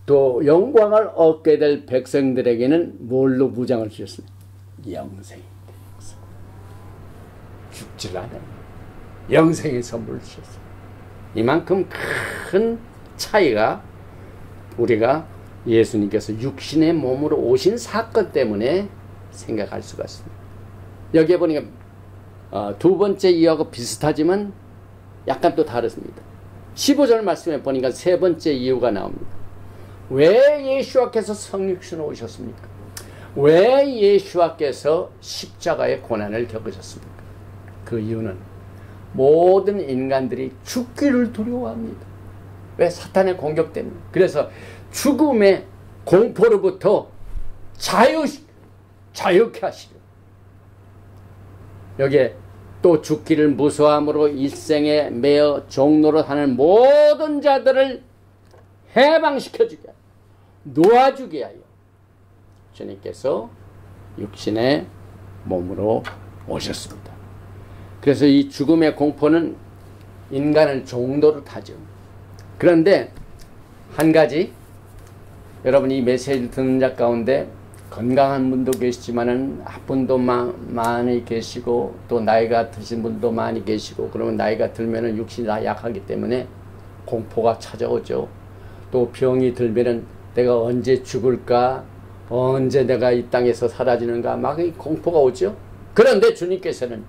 또 영광을 얻게 될 백성들에게는 뭘로 무장을 주셨습니까? 영생입니다. 죽질 않아요. 영생의 선물을 주셨어요. 이만큼 큰 차이가 우리가 예수님께서 육신의 몸으로 오신 사건 때문에 생각할 수가 있습니다. 여기에 보니까 두 번째 이유하고 비슷하지만 약간 또 다릅니다. 15절 말씀에 보니까 세 번째 이유가 나옵니다. 왜 예수와께서 성육신으로 오셨습니까? 왜 예수와께서 십자가의 고난을 겪으셨습니까? 그 이유는 모든 인간들이 죽기를 두려워합니다. 왜? 사탄의 공격 때문에. 그래서 죽음의 공포로부터 자유케 하시려. 여기에 또 죽기를 무서함으로 일생에 매어 종로로 하는 모든 자들을 해방시켜주게 하여 놓아주게 하여 주님께서 육신의 몸으로 오셨습니다. 그래서 이 죽음의 공포는 인간을 종로로 타죠. 그런데 한 가지 여러분이 이 메시지를 듣는 자 가운데 건강한 분도 계시지만은 아픈 분도 많이 계시고 또 나이가 드신 분도 많이 계시고 그러면 나이가 들면은 육신이 다 약하기 때문에 공포가 찾아오죠. 또 병이 들면은 내가 언제 죽을까 언제 내가 이 땅에서 사라지는가 막 공포가 오죠. 그런데 주님께서는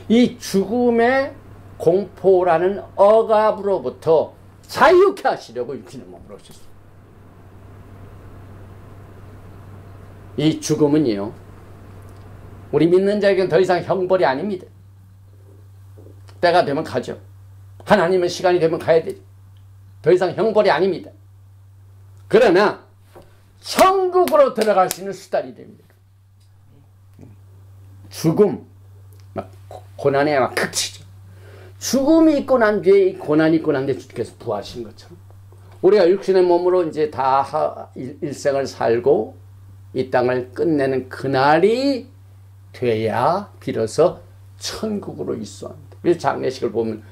이 죽음의 공포라는 억압으로부터 자유케 하시려고 육신의 몸으로 오셨어요. 이 죽음은요, 우리 믿는 자에게는 더 이상 형벌이 아닙니다. 때가 되면 가죠. 하나님은 시간이 되면 가야 되죠. 더 이상 형벌이 아닙니다. 그러나 천국으로 들어갈 수 있는 수단이 됩니다. 죽음, 막 고난에 막 극치죠. 죽음이 있고 난 뒤에 고난이 있고 난 뒤에 주께서 부하신 것처럼 우리가 육신의 몸으로 이제 다 일생을 살고 이 땅을 끝내는 그날이 돼야 비로소 천국으로 입소합니다. 그래서 장례식을 보면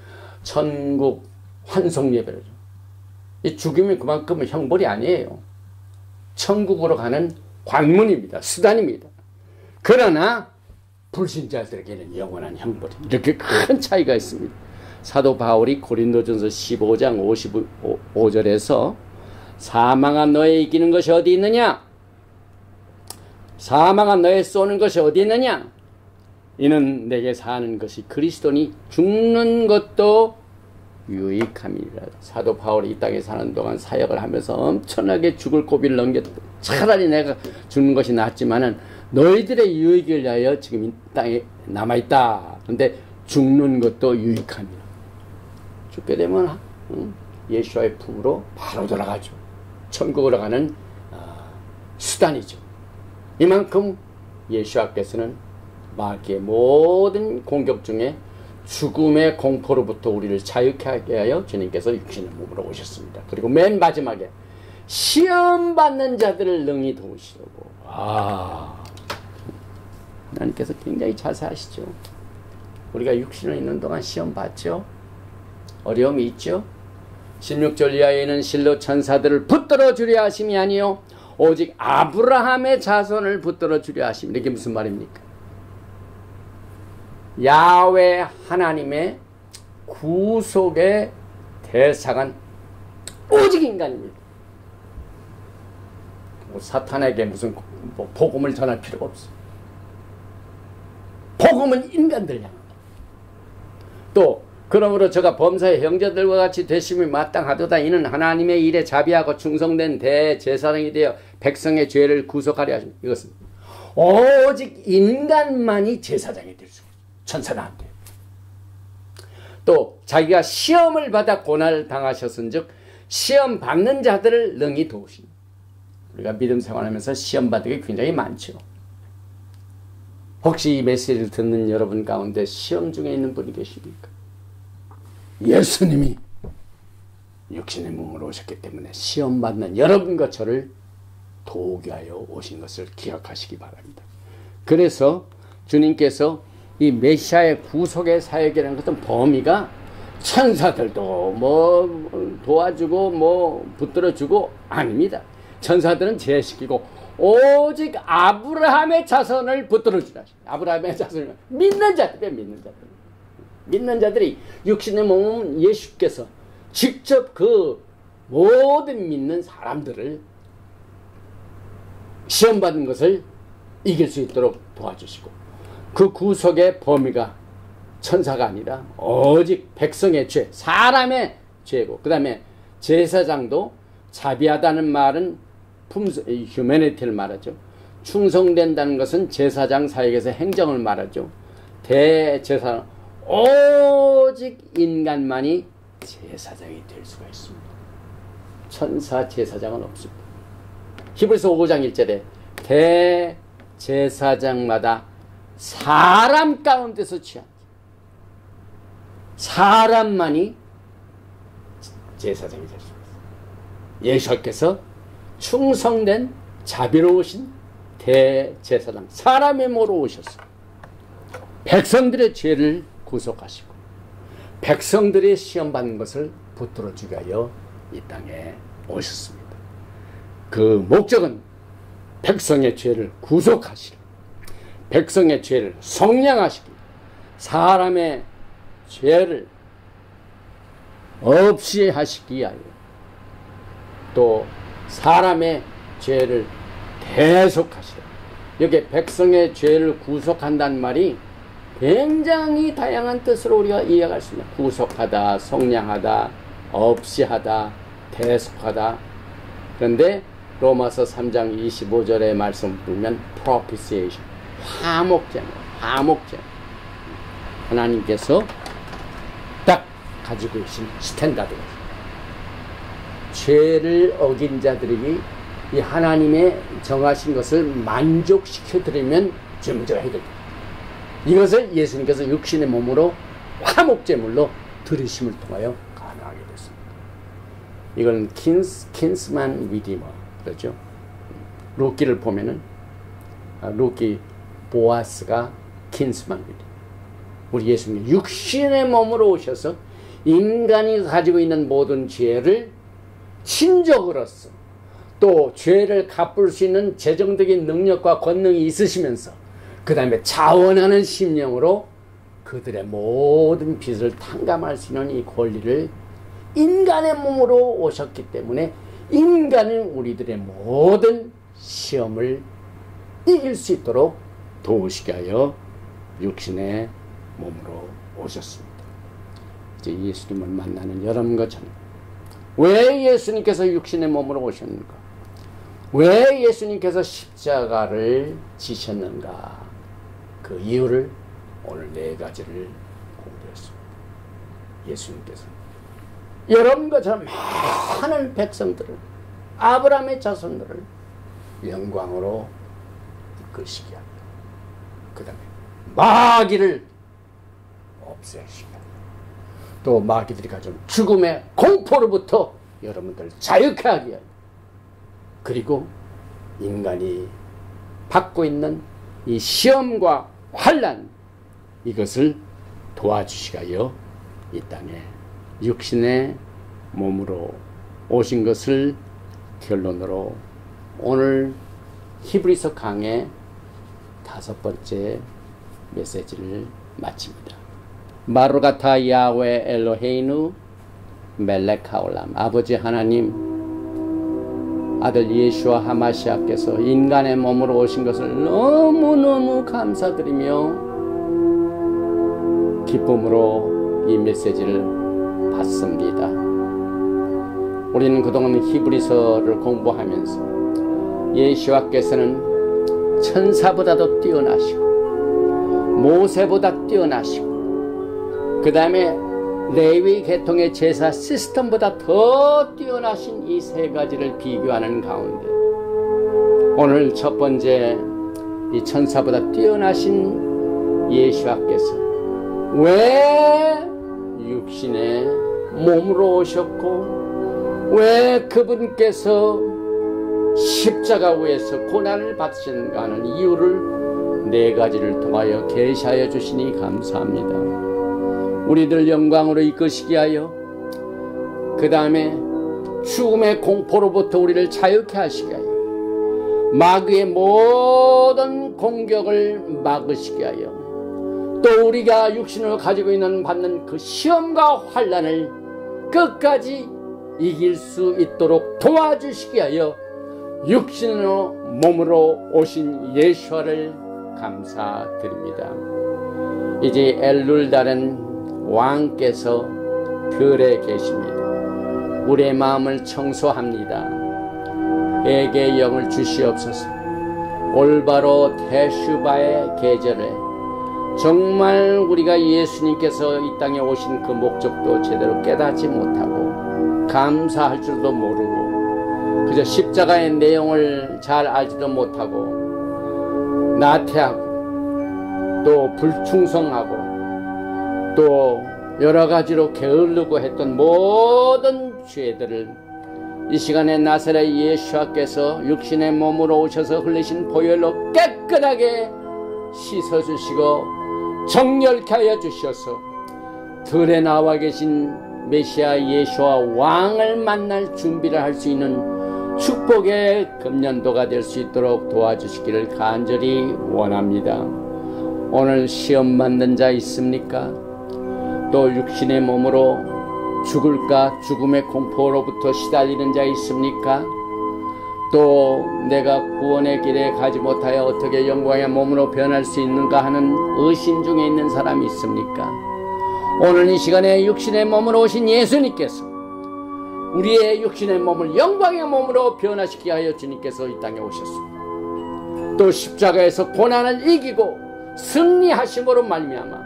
천국 환송 예배를, 이 죽음이 그만큼은 형벌이 아니에요. 천국으로 가는 관문입니다. 수단입니다. 그러나 불신자들에게는 영원한 형벌이, 이렇게 큰 차이가 있습니다. 사도 바울이 고린도전서 15장 55절에서 사망한 너의 이기는 것이 어디 있느냐? 사망한 너의 쏘는 것이 어디 있느냐? 이는 내게 사는 것이 그리스도니 죽는 것도 유익함이라. 사도 바울이 이 땅에 사는 동안 사역을 하면서 엄청나게 죽을 고비를 넘겼다. 차라리 내가 죽는 것이 낫지만은 너희들의 유익을 위하여 지금 이 땅에 남아있다. 그런데 죽는 것도 유익함이라. 죽게 되면 예수와의 품으로 바로 돌아가죠. 천국으로 가는 수단이죠. 이만큼 예수와께서는 마귀의 모든 공격 중에 죽음의 공포로부터 우리를 자유케 하게 하여 주님께서 육신의 몸으로 오셨습니다. 그리고 맨 마지막에 시험받는 자들을 능히 도우시려고. 하나님께서 굉장히 자세하시죠. 우리가 육신을 있는 동안 시험 받죠. 어려움이 있죠. 16절 이하에는 실로 천사들을 붙들어 주려 하심이 아니요 오직 아브라함의 자손을 붙들어 주려 하심이다. 이게 무슨 말입니까? 야훼 하나님의 구속의 대상은 오직 인간입니다. 사탄에게 무슨 복음을 전할 필요가 없어요. 복음은 인간들 향합니다. 또 그러므로 저가 범사의 형제들과 같이 되심이 마땅하도다. 이는 하나님의 일에 자비하고 충성된 대제사장이 되어 백성의 죄를 구속하려 하십니다. 이것은 오직 인간만이 제사장이 될 수 있어요. 천사는 안 돼요. 또 자기가 시험을 받아 고난을 당하셨은즉 시험 받는 자들을 능히 도우십니다. 우리가 믿음 생활하면서 시험 받는 게 굉장히 많죠. 혹시 이 메시지를 듣는 여러분 가운데 시험 중에 있는 분이 계십니까? 예수님이 육신의 몸으로 오셨기 때문에 시험 받는 여러분과 저를 도우게 하여 오신 것을 기억하시기 바랍니다. 그래서 주님께서 이 메시아의 구속의 사역이라는 것은 범위가 천사들도 뭐 도와주고 뭐 붙들어주고 아닙니다. 천사들은 제시키고 오직 아브라함의 자손을 붙들어주라. 아브라함의 자손을 믿는 자들이에요. 믿는 자들이 육신의 몸은 예수께서 직접 그 모든 믿는 사람들을 시험받은 것을 이길 수 있도록 도와주시고, 그 구속의 범위가 천사가 아니라 오직 백성의 죄, 사람의 죄고, 그 다음에 제사장도 자비하다는 말은 휴메니티를 말하죠. 충성된다는 것은 제사장 사역에서 행정을 말하죠. 대제사장, 오직 인간만이 제사장이 될 수가 있습니다. 천사 제사장은 없습니다. 히브리서 5장 1절에 대제사장마다 사람 가운데서 취한 사람만이 제사장이 될 수 있습니다. 예수께서 충성된 자비로우신 대제사장, 사람의 모로 오셨습니다. 백성들의 죄를 구속하시고 백성들이 시험받는 것을 붙들어주기 위하여 이 땅에 오셨습니다. 그 목적은 백성의 죄를 구속하시고 백성의 죄를 속량하시고 사람의 죄를 없이 하시기 위하여 또 사람의 죄를 계속하시라. 여기 백성의 죄를 구속한다는 말이 굉장히 다양한 뜻으로 우리가 이해할 수 있습니다. 구속하다, 속량하다, 없이하다, 대속하다. 그런데 로마서 3장 25절의 말씀 보면 propitiation, 화목제물. 하나님께서 딱 가지고 계신 스탠다드가 죄를 어긴 자들에게 이 하나님의 정하신 것을 만족시켜드리면 죄 문제가 해결됩니다. 이것을 예수님께서 육신의 몸으로 화목제물로 들으심을 통하여 가능하게 됐습니다. 이건 킨스만 리디머 그렇죠. 루키를 보면은 루키 보아스가 킨스만 리디머. 우리 예수님 육신의 몸으로 오셔서 인간이 가지고 있는 모든 죄를 친족으로서 또 죄를 갚을 수 있는 재정적인 능력과 권능이 있으시면서 그 다음에 자원하는 심령으로 그들의 모든 빚을 탕감할 수 있는 이 권리를 인간의 몸으로 오셨기 때문에 인간은 우리들의 모든 시험을 이길 수 있도록 도우시게 하여 육신의 몸으로 오셨습니다. 이제 예수님을 만나는 여러분과 저는 왜 예수님께서 육신의 몸으로 오셨는가? 왜 예수님께서 십자가를 지셨는가? 그 이유를 오늘 4가지를 공부했습니다. 예수님께서 여러분과 저는 많은 백성들을, 아브라함의 자손들을 영광으로 이끄시게 합니다. 그 다음에 마귀를 없애시게 합니다. 또 마귀들이 가져온 죽음의 공포로부터 여러분들을 자유케 하게 합니다. 그리고 인간이 받고 있는 이 시험과 환난, 이것을 도와주시게 하여 이 땅에 육신의 몸으로 오신 것을 결론으로 오늘 히브리서 강의 5번째 메시지를 마칩니다. 마르가타 야훼 엘로헤이누 멜렉 하올람. 아버지 하나님, 아들 예수와 하마시아께서 인간의 몸으로 오신 것을 너무너무 감사드리며 기쁨으로 이 메시지를 받습니다. 우리는 그동안 히브리서를 공부하면서 예수와께서는 천사보다도 뛰어나시고 모세보다 뛰어나시고 그 다음에 레위 계통의 제사 시스템보다 더 뛰어나신 이 3가지를 비교하는 가운데 오늘 첫 번째 이 천사보다 뛰어나신 예수와께서 왜 육신의 몸으로 오셨고 왜 그분께서 십자가 위에서 고난을 받으시는가 하는 이유를 4가지를 통하여 계시하여 주시니 감사합니다. 우리들 영광으로 이끄시게 하여 그 다음에 죽음의 공포로부터 우리를 자유케 하시게 하여 마귀의 모든 공격을 막으시게 하여 또 우리가 육신을 가지고 있는 받는 그 시험과 환난을 끝까지 이길 수 있도록 도와주시게 하여 육신으로 몸으로 오신 예수와를 감사드립니다. 이제 엘룰달은 왕께서 별에 계십니다. 우리의 마음을 청소합니다. 에게 영을 주시옵소서. 올바로 테슈바의 계절에 정말 우리가 예수님께서 이 땅에 오신 그 목적도 제대로 깨닫지 못하고 감사할 줄도 모르고 그저 십자가의 내용을 잘 알지도 못하고 나태하고 또 불충성하고 또 여러 가지로 게으르고 했던 모든 죄들을 이 시간에 나사렛 예수와께서 육신의 몸으로 오셔서 흘리신 보혈로 깨끗하게 씻어주시고 정결케 하여 주셔서 들에 나와 계신 메시아 예수와 왕을 만날 준비를 할 수 있는 축복의 금년도가 될 수 있도록 도와주시기를 간절히 원합니다. 오늘 시험 받는 자 있습니까? 또 육신의 몸으로 죽을까 죽음의 공포로부터 시달리는 자 있습니까? 또 내가 구원의 길에 가지 못하여 어떻게 영광의 몸으로 변할 수 있는가 하는 의심 중에 있는 사람이 있습니까? 오늘 이 시간에 육신의 몸으로 오신 예수님께서 우리의 육신의 몸을 영광의 몸으로 변화시키게 하여 주님께서 이 땅에 오셨습니다. 또 십자가에서 고난을 이기고 승리하심으로 말미암아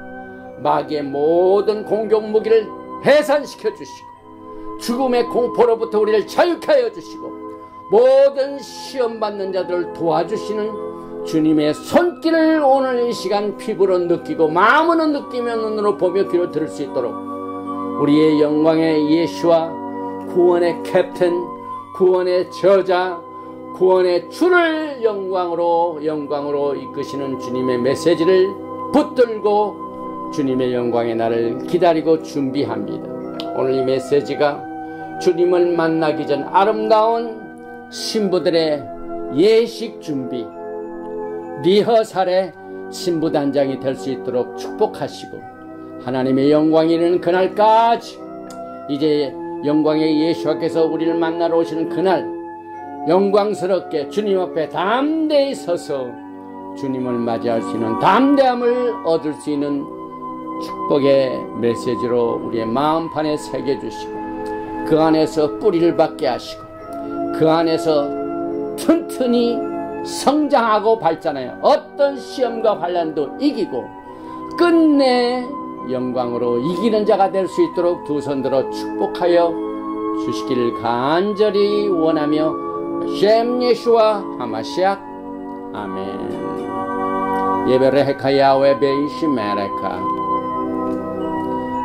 마귀의 모든 공격 무기를 해산시켜 주시고 죽음의 공포로부터 우리를 자유케 하여 주시고 모든 시험받는 자들을 도와주시는 주님의 손길을 오늘 이 시간 피부로 느끼고 마음으로 느끼며 눈으로 보며 귀로 들을 수 있도록 우리의 영광의 예수와 구원의 캡틴, 구원의 저자, 구원의 주를 영광으로 이끄시는 주님의 메시지를 붙들고 주님의 영광의 날을 기다리고 준비합니다. 오늘 이 메시지가 주님을 만나기 전 아름다운 신부들의 예식 준비, 리허설의 신부단장이 될 수 있도록 축복하시고 하나님의 영광이 이르는 그날까지 이제 영광의 예수께서 우리를 만나러 오시는 그날 영광스럽게 주님 앞에 담대히 서서 주님을 맞이할 수 있는 담대함을 얻을 수 있는 축복의 메시지로 우리의 마음판에 새겨주시고 그 안에서 뿌리를 받게 하시고 그 안에서 튼튼히 성장하고 발전하여 어떤 시험과 환난도 이기고 끝내 영광으로 이기는 자가 될 수 있도록 두 손 들어 축복하여 주시기를 간절히 원하며 셴 예수와 하마시악 아멘. 예베레헤카 야외 베이시 메레카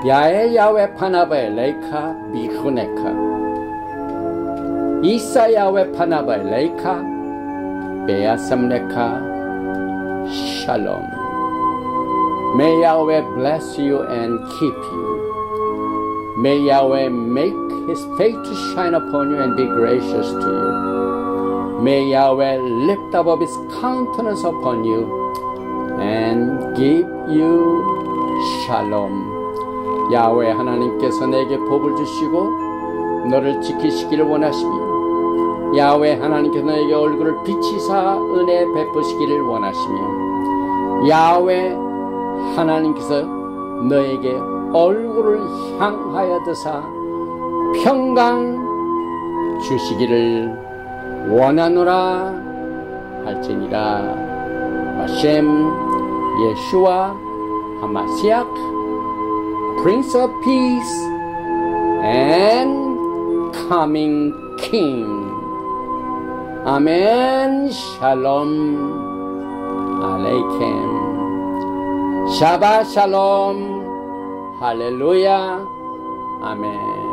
야에 야외 파나바에 레이카 미후네카 이사 야외 파나바에 레이카 베야삼레카 샬롬. May Yahweh bless you and keep you. May Yahweh make His face to shine upon you and be gracious to you. May Yahweh lift up His countenance upon you and give you shalom. 야훼 하나님께서 내게 복을 주시고 너를 지키시기를 원하시며 야훼 하나님께서 너에게 얼굴을 비치사 은혜 베푸시기를 원하시며 야훼 하나님께서 너에게 얼굴을 향하여 드사 평강 주시기를 원하노라 할지니라. 하셈 예수와 하마시악 Prince of Peace and Coming King. 아멘. 샬롬 알레이켐. 샤바 샬롬 할렐루야 아멘.